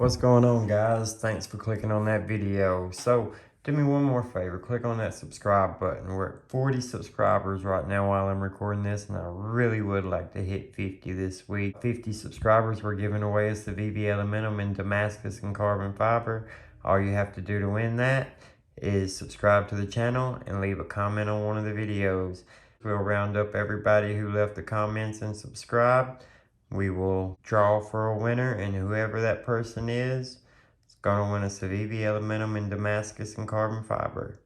What's going on, guys? Thanks for clicking on that video. So do me one more favor, click on that subscribe button. We're at 40 subscribers right now while I'm recording this, and I really would like to hit 50 this week. 50 subscribers we're giving away is the VV Aluminum in Damascus and carbon fiber. All you have to do to win that is subscribe to the channel and leave a comment on one of the videos. We'll round up everybody who left the comments and subscribe. We will draw for a winner, and whoever that person is going to win us a VV Aluminum in Damascus and carbon fiber.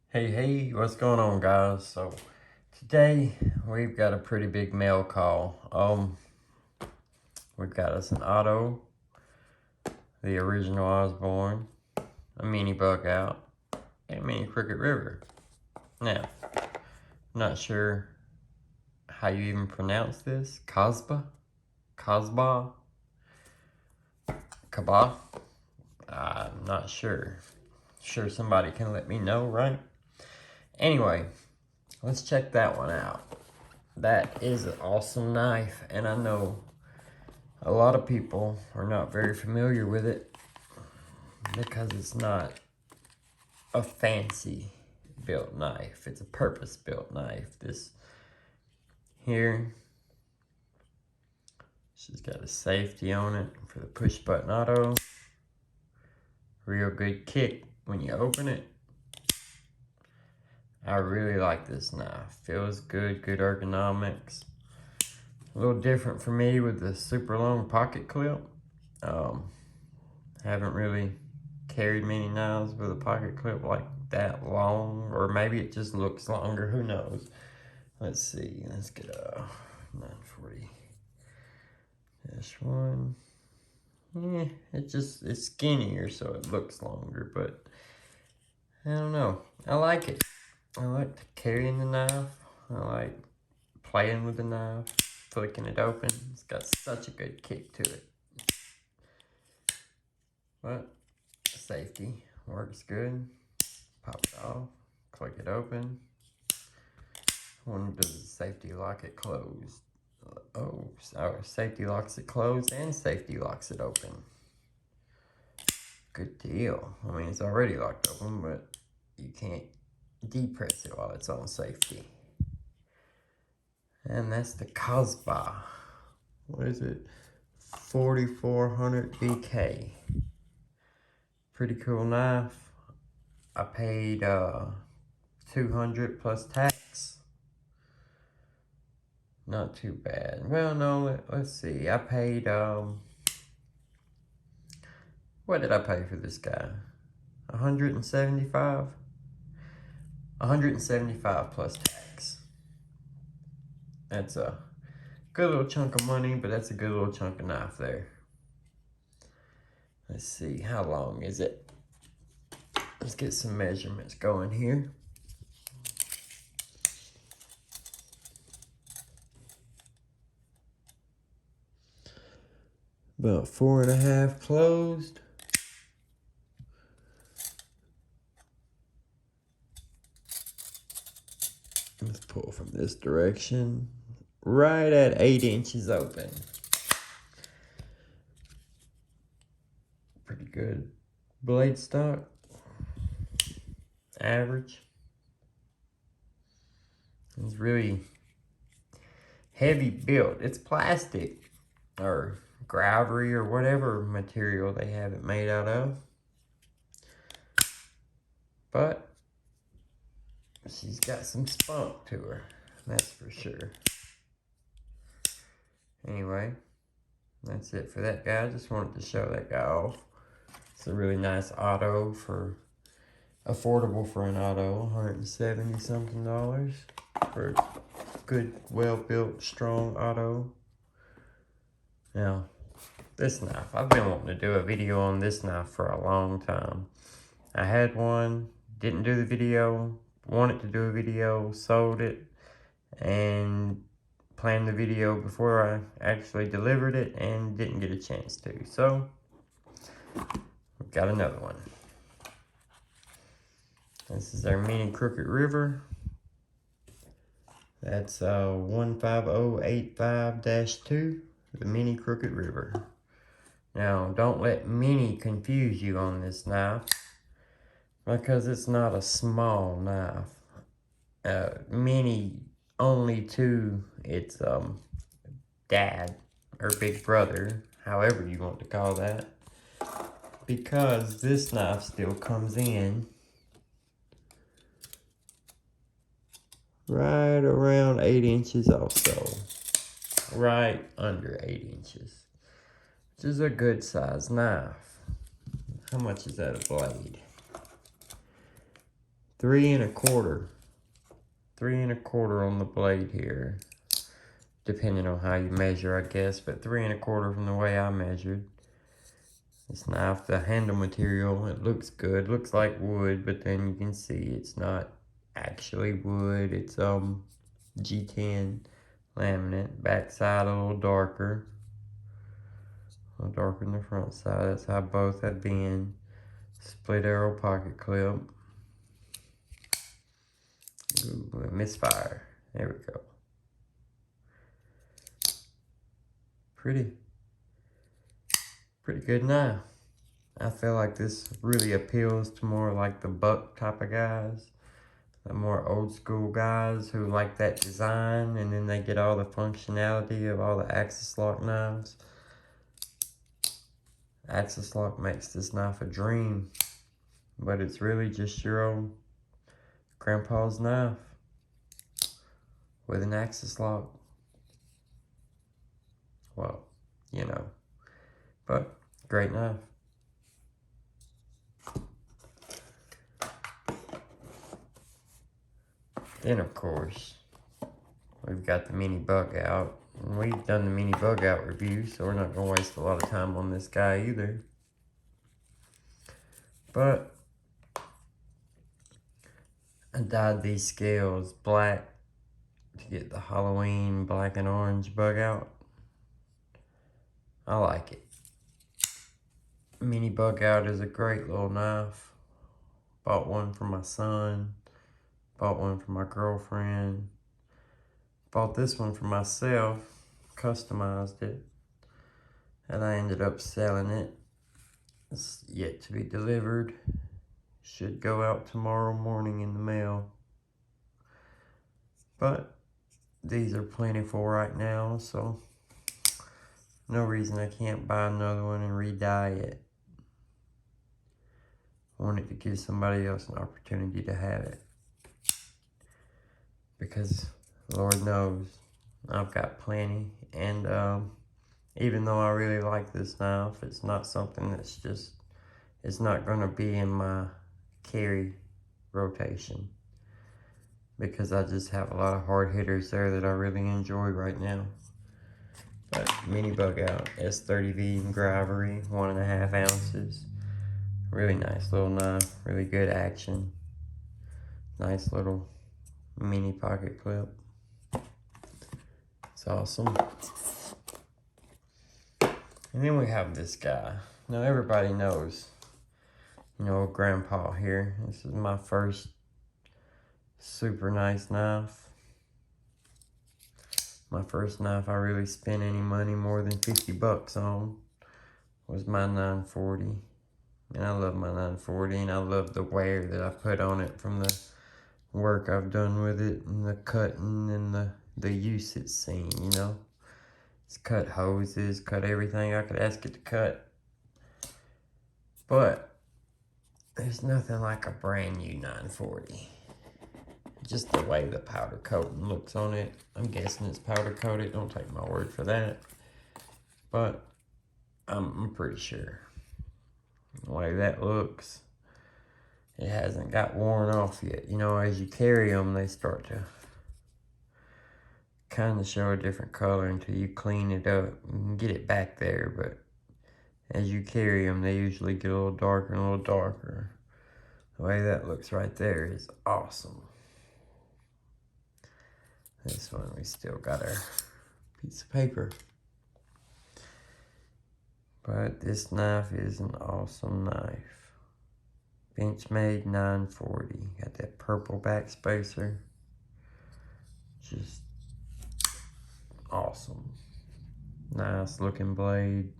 Hey, what's going on, guys? So today we've got a pretty big mail call. We've got us an auto, the original Osborne, a mini bug out, and a mini Crooked River. Now, I'm not sure how you even pronounce this. Kasbah? Kabah? I'm not sure. Sure somebody can let me know, right? Anyway, let's check that one out. That is an awesome knife, and I know a lot of people are not very familiar with it because it's not a fancy built knife. It's a purpose built knife. This here, she's got a safety on it for the push button auto. Real good kick when you open it. I really like this knife. Feels good, good ergonomics. A little different for me with the super long pocket clip. Haven't really carried many knives with a pocket clip like that long, or maybe it just looks longer, who knows. Let's see, let's get a 940-1. Yeah, it's skinnier, so it looks longer, but I don't know. I like it. I like carrying the knife. I like playing with the knife, flicking it open. It's got such a good kick to it. But safety works good. Pop it off, click it open. When does the safety lock it closed? Oh, so safety locks it closed and safety locks it open. Good deal. I mean, it's already locked open, but you can't depress it while it's on safety. And that's the Kasbah. What is it? 4400 BK. Pretty cool knife. I paid $200 plus tax. Not too bad. Well, no, let's see. I paid what did I pay for this guy? 175? 175 plus tax. That's a good little chunk of money, but that's a good little chunk of knife there. Let's see, how long is it? Let's get some measurements going here. About 4.5 closed. Let's pull from this direction. Right at 8 inches open. Pretty good. Blade stock. Average. It's really heavy built. It's plastic or gravelly or whatever material they have it made out of. But she's got some spunk to her, that's for sure. Anyway, that's it for that guy. I just wanted to show that guy off. It's a really nice auto for affordable for an auto, $170 something for a good, well-built, strong auto. Now, this knife, I've been wanting to do a video on this knife for a long time. I had one, didn't do the video, wanted to do a video, sold it, and planned the video before I actually delivered it and didn't get a chance to. So, we've got another one. This is our mini Crooked River. That's 15085-2, the mini Crooked River. Now, don't let mini confuse you on this knife, because it's not a small knife. Mini only to its dad or big brother, however you want to call that, because this knife still comes in right around 8 inches also, right under 8 inches, which is a good size knife. How much is that a blade? 3 1/4. 3 1/4 on the blade here, depending on how you measure, I guess, but 3 1/4 from the way I measured. This knife, the handle material, it looks good, looks like wood, but then you can see it's not actually wood. It's G10 laminate. Back side a little darker than the front side. That's how both have been. Split arrow pocket clip. Ooh, misfire. There we go. Pretty good knife. I feel like this really appeals to more like the buck type of guys. The more old school guys who like that design, and then they get all the functionality of all the axis lock knives. Axis lock makes this knife a dream, but it's really just your old grandpa's knife with an axis lock. Well, you know, but great knife. Then of course, we've got the mini bug out. And we've done the mini bug out review, so we're not gonna waste a lot of time on this guy either. But I dyed these scales black to get the Halloween black and orange bug out. I like it. Mini bug out is a great little knife. Bought one for my son. Bought one for my girlfriend. Bought this one for myself. Customized it. And I ended up selling it. It's yet to be delivered. Should go out tomorrow morning in the mail. But these are plentiful right now, so no reason I can't buy another one and re-dye it. I wanted to give somebody else an opportunity to have it. Because Lord knows I've got plenty. And even though I really like this knife, it's not something that's just, it's not going to be in my carry rotation. Because I just have a lot of hard hitters there that I really enjoy right now. But mini bug out, S30V Gravery, 1.5 ounces. Really nice little knife, really good action. Nice little mini pocket clip. It's awesome. And then we have this guy. Now everybody knows, you know, Grandpa here. This is my first super nice knife. My first knife I really spent any money more than 50 bucks on was my 940. And I love my 940, and I love the wear that I put on it from the work I've done with it, and the cutting and the use it's seen, you know. It's cut hoses, cut everything I could ask it to cut. But there's nothing like a brand new 940. Just the way the powder coating looks on it. I'm guessing it's powder coated, don't take my word for that. But I'm pretty sure. The way that looks, it hasn't got worn off yet. You know, as you carry them, they start to kind of show a different color until you clean it up. You can get it back there, but as you carry them, they usually get a little darker and a little darker. The way that looks right there is awesome. This one, we still got our piece of paper. But this knife is an awesome knife. Benchmade 940. Got that purple backspacer. Just awesome. Nice looking blade.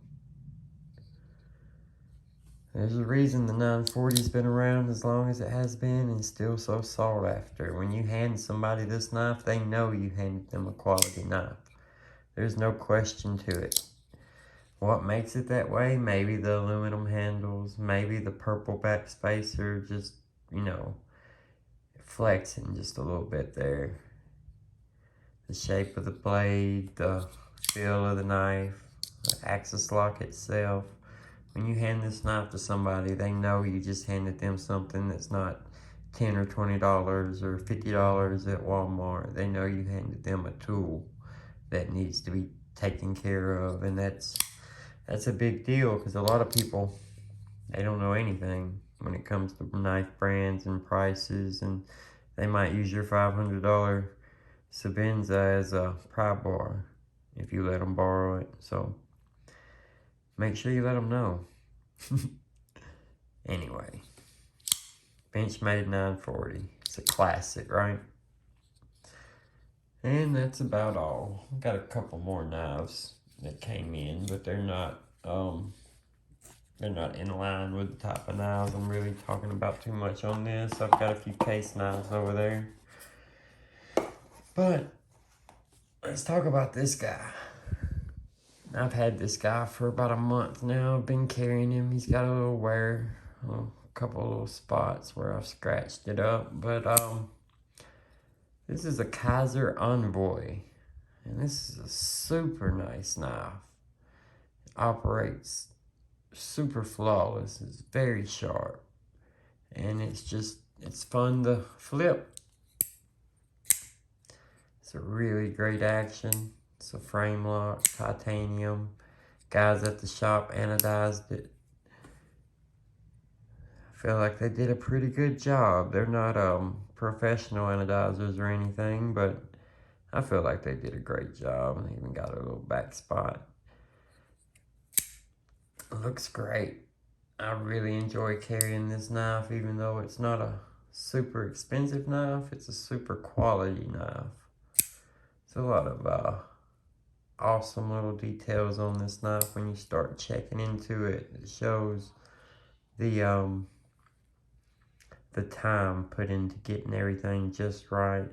There's a reason the 940's been around as long as it has been and still so sought after. When you hand somebody this knife, they know you handed them a quality knife. There's no question to it. What makes it that way? Maybe the aluminum handles, maybe the purple back spacer, just, you know, flexing just a little bit there. The shape of the blade, the feel of the knife, the axis lock itself. When you hand this knife to somebody, they know you just handed them something that's not $10 or $20 or $50 at Walmart. They know you handed them a tool that needs to be taken care of, and that's a big deal because a lot of people, they don't know anything when it comes to knife brands and prices, and they might use your $500 Sabenza as a pry bar if you let them borrow it. So make sure you let them know. Anyway, Benchmade 940. It's a classic, right? And that's about all. I've got a couple more knives that came in, but they're not in line with the type of knives I'm really talking about too much on this. I've got a few case knives over there. But let's talk about this guy. I've had this guy for about a month now. I've been carrying him. He's got a little wear, a couple of little spots where I've scratched it up. But this is a Kaiser Envoy, and this is a super nice knife. It operates super flawless. It's very sharp, and it's fun to flip. It's a really great action. It's a frame lock, titanium. Guys at the shop anodized it. I feel like they did a pretty good job. They're not professional anodizers or anything, but I feel like they did a great job. And they even got a little back spot. It looks great. I really enjoy carrying this knife, even though it's not a super expensive knife. It's a super quality knife. It's a lot of awesome little details on this knife when you start checking into it. It shows the time put into getting everything just right.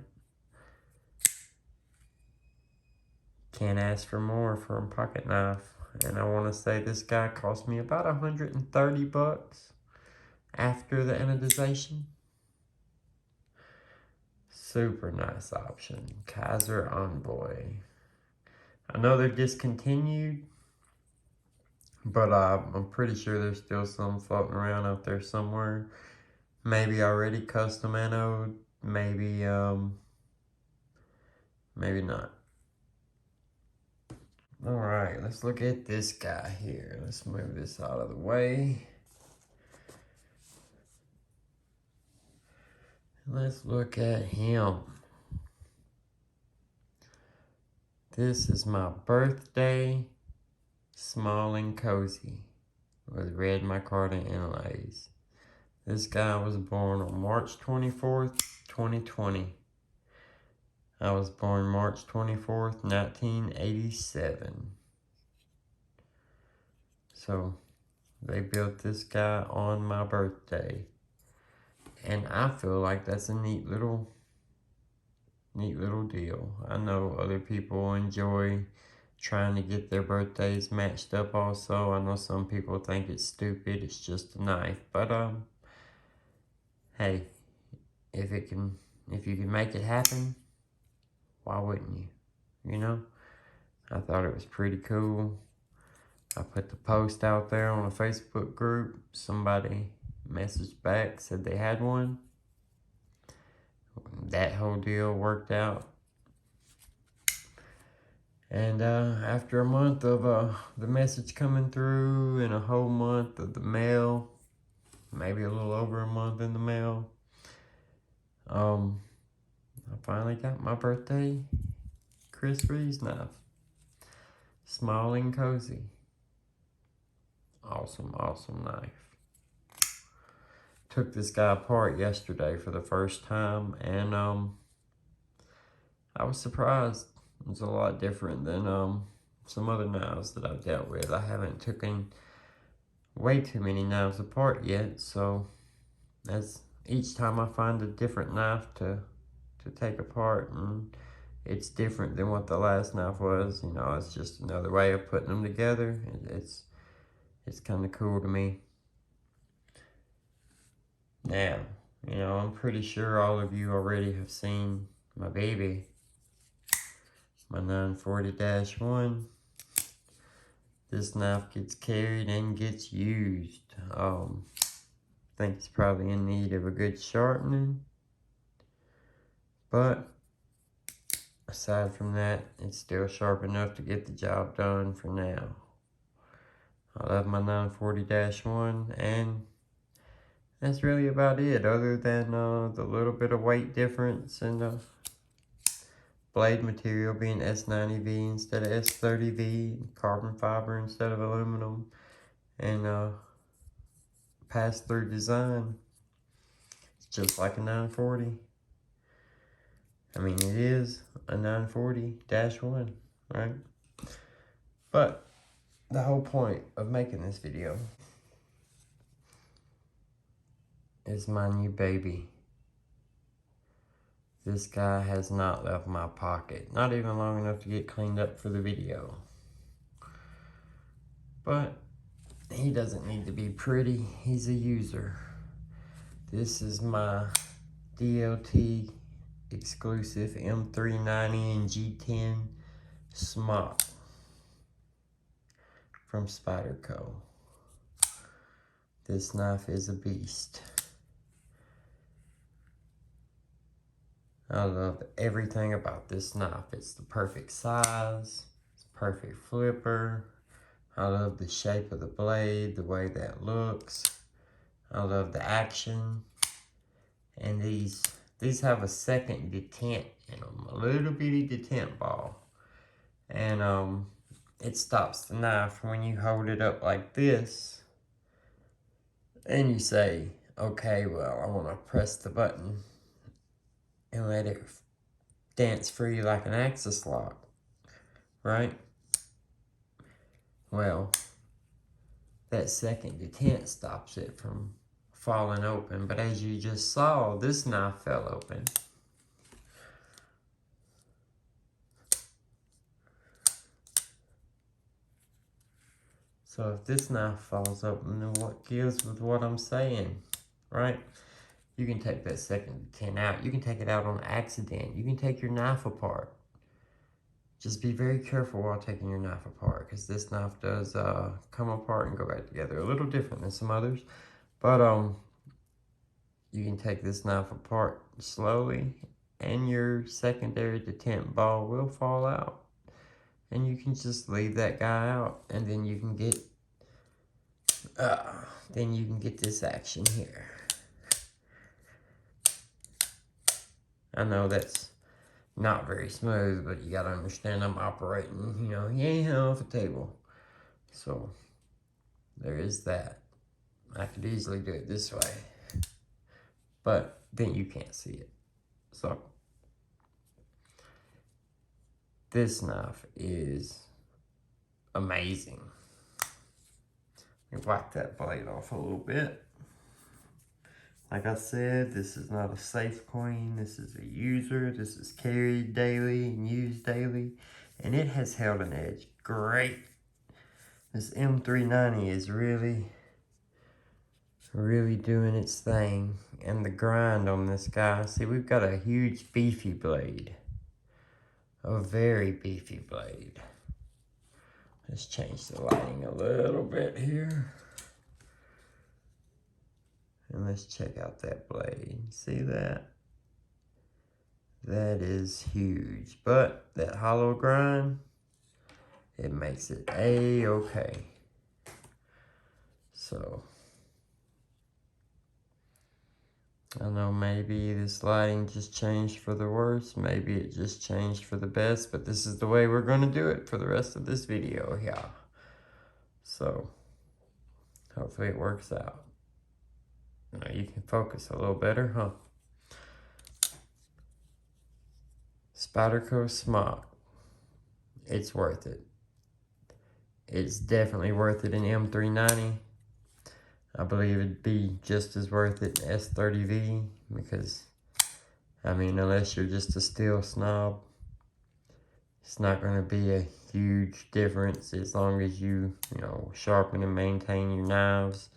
Can't ask for more for a pocket knife. And I want to say this guy cost me about $130 after the anodization. Super nice option. Kaiser Envoy. I know they're discontinued, but I'm pretty sure there's still some floating around out there somewhere. Maybe already custom anode, maybe maybe not. All right, let's look at this guy here. Let's move this out of the way. Let's look at him. This is my birthday, small and cozy, with red micarta inlays. This guy was born on March 24th, 2020. I was born March 24th, 1987. So they built this guy on my birthday. And I feel like that's a neat little deal. I know other people enjoy trying to get their birthdays matched up also. I know some people think it's stupid, it's just a knife. But hey, if you can make it happen, why wouldn't you? You know? I thought it was pretty cool. I put the post out there on a Facebook group. Somebody messaged back, said they had one. That whole deal worked out. And after a month of the message coming through and a whole month of the mail, maybe a little over a month in the mail, I finally got my birthday Chris Reeves knife. Small and cozy. Awesome, awesome knife. Took this guy apart yesterday for the first time, and I was surprised. It's a lot different than some other knives that I've dealt with. I haven't taken way too many knives apart yet, so as each time I find a different knife to take apart, and it's different than what the last knife was. You know, it's just another way of putting them together. It's kind of cool to me. Now, you know, I'm pretty sure all of you already have seen my baby, my 940-1. This knife gets carried and gets used. I think it's probably in need of a good sharpening, but aside from that, it's still sharp enough to get the job done for now. I love my 940-1, and that's really about it, other than the little bit of weight difference and the blade material being S90V instead of S30V, carbon fiber instead of aluminum, and pass-through design. It's just like a 940. I mean, it is a 940-1, right? But the whole point of making this video is my new baby. This guy has not left my pocket, not even long enough to get cleaned up for the video. But he doesn't need to be pretty, he's a user. This is my DLT exclusive M390 and G10 smock from Spyderco. This knife is a beast. I love everything about this knife. It's the perfect size, it's perfect flipper. I love the shape of the blade, the way that looks. I love the action. And these have a second detent in them, a little bitty detent ball. And it stops the knife when you hold it up like this and you say, okay, well, I want to press the button and let it dance free like an axis lock, right? Well, that second detent stops it from falling open, but as you just saw, this knife fell open. So if this knife falls open, then what gives with what I'm saying, right? You can take that second detent out. You can take it out on accident. You can take your knife apart. Just be very careful while taking your knife apart, because this knife does come apart and go back together. A little different than some others, but you can take this knife apart slowly, and your secondary detent ball will fall out. And you can just leave that guy out, and then you can get this action here. I know that's not very smooth, but you gotta understand I'm operating, you know, off a table. So there is that. I could easily do it this way, but then you can't see it. So this knife is amazing. Let me wipe that blade off a little bit. Like I said, this is not a safe clean. This is a user. This is carried daily and used daily, and it has held an edge great. This M390 is really doing its thing. And the grind on this guy, see, we've got a huge beefy blade, a very beefy blade. Let's change the lighting a little bit here. And let's check out that blade. See that? That is huge. But that hollow grind, it makes it A-okay. So I know maybe this lighting just changed for the worse. Maybe it just changed for the best. But this is the way we're going to do it for the rest of this video. Yeah. So hopefully it works out. Now you can focus a little better, huh? Spyderco Smock. It's worth it. It's definitely worth it in M390. I believe it'd be just as worth it in S30V because, I mean, unless you're just a steel snob, it's not going to be a huge difference as long as you sharpen and maintain your knives.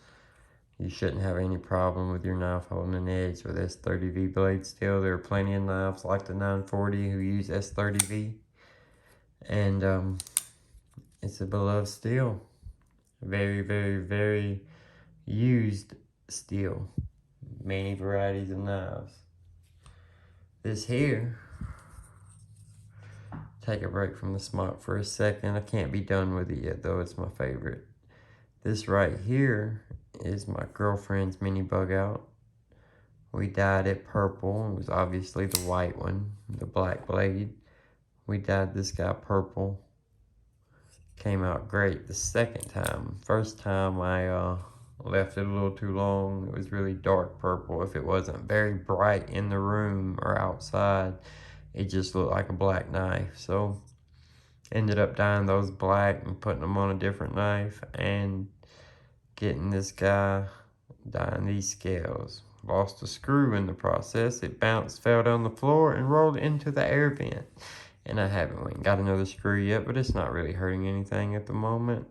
You shouldn't have any problem with your knife holding an edge with S30V blade steel. There are plenty of knives like the 940 who use S30V. And it's a beloved steel. Very, very, very used steel. Many varieties of knives. This here, take a break from the smock for a second. I can't be done with it yet though, it's my favorite. This right here is my girlfriend's mini bug out. We dyed it purple. It was obviously the white one, the black blade. We dyed this guy purple. Came out great the second time. First time I left it a little too long. It was really dark purple. If it wasn't very bright in the room or outside, it just looked like a black knife. So ended up dyeing those black and putting them on a different knife and getting this guy dyeing these scales. Lost a screw in the process. It bounced, fell down the floor, and rolled into the air vent. And I haven't went and got another screw yet, but it's not really hurting anything at the moment.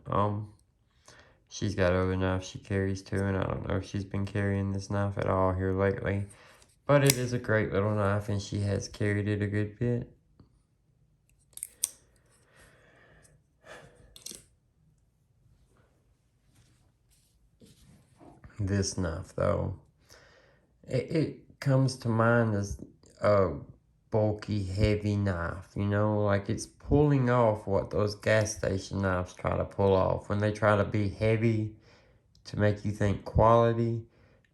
She's got other knives she carries too, and I don't know if she's been carrying this knife at all here lately. But it is a great little knife, and she has carried it a good bit. This knife, though, it comes to mind as a bulky, heavy knife, like it's pulling off what those gas station knives try to pull off when they try to be heavy to make you think quality,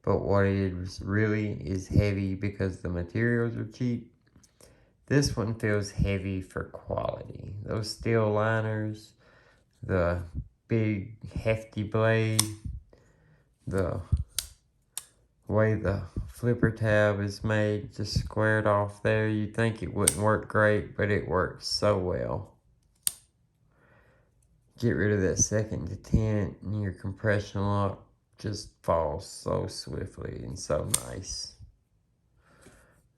but what it is really is heavy because the materials are cheap. This one feels heavy for quality. Those steel liners, the big hefty blade, the way the flipper tab is made, just squared off there. You'd think it wouldn't work great, but it works so well. Get rid of that second detent and your compression lock just falls so swiftly and so nice.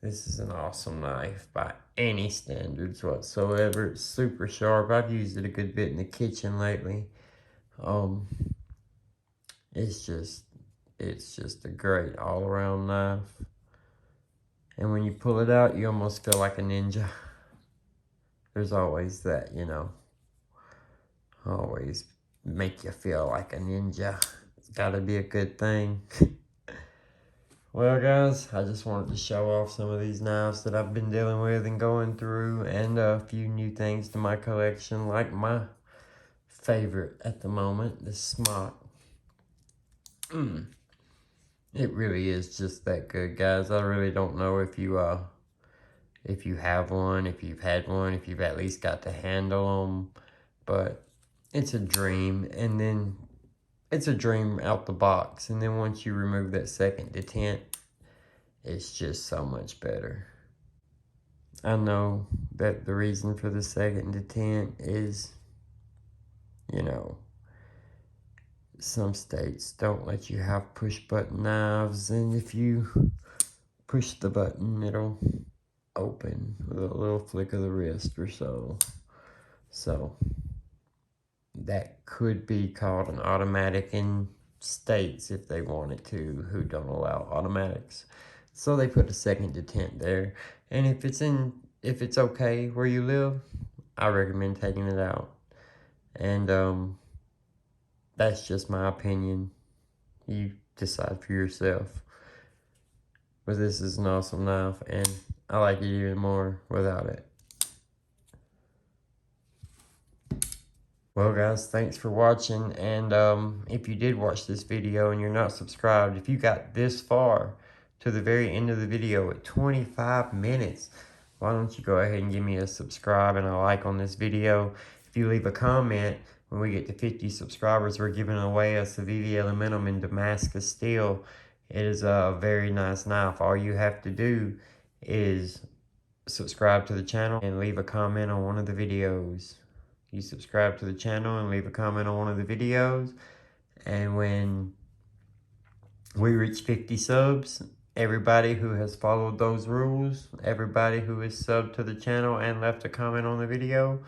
This is an awesome knife by any standards whatsoever. It's super sharp. I've used it a good bit in the kitchen lately. It's just a great all-around knife. And when you pull it out, you almost feel like a ninja. There's always that, always make you feel like a ninja. It's gotta be a good thing. Well, guys, I just wanted to show off some of these knives that I've been dealing with and going through, and a few new things to my collection, like my favorite at the moment, the smock. It really is just that good, guys. I really don't know if you have one, if you've had one, if you've at least got to handle them, but it's a dream. And then it's a dream out the box, and then once you remove that second detent, it's just so much better. I know that the reason for the second detent is, some states don't let you have push button knives, and if you push the button, it'll open with a little flick of the wrist or so. So that could be called an automatic in states if they wanted to, who don't allow automatics. So they put a second detent there, and if it's okay where you live, I recommend taking it out. And that's just my opinion. You decide for yourself. But this is an awesome knife, and I like it even more without it. Well, guys, thanks for watching, and if you did watch this video and you're not subscribed, if you got this far to the very end of the video at 25 minutes, why don't you go ahead and give me a subscribe and a like on this video. If you leave a comment, when we get to 50 subscribers, we're giving away a Civivi Elementum in Damascus steel. It is a very nice knife. All you have to do is subscribe to the channel and leave a comment on one of the videos. You subscribe to the channel and leave a comment on one of the videos, and when we reach 50 subs. Everybody who has followed those rules, everybody who is subbed to the channel and left a comment on the video,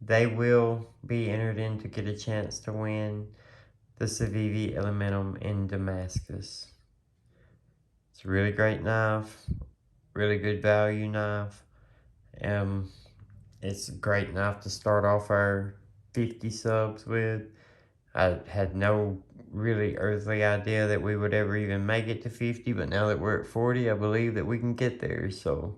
they will be entered in to get a chance to win the Civivi Elementum in Damascus. It's a really great knife, really good value knife. It's a great knife to start off our 50 subs with. I had no really earthly idea that we would ever even make it to 50, but now that we're at 40, I believe that we can get there. So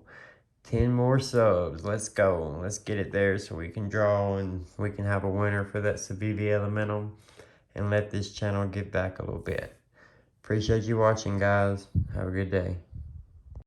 10 more subs, let's go. Let's get it there so we can draw and we can have a winner for that Civivi Elementum and let this channel give back a little bit. Appreciate you watching, guys. Have a good day.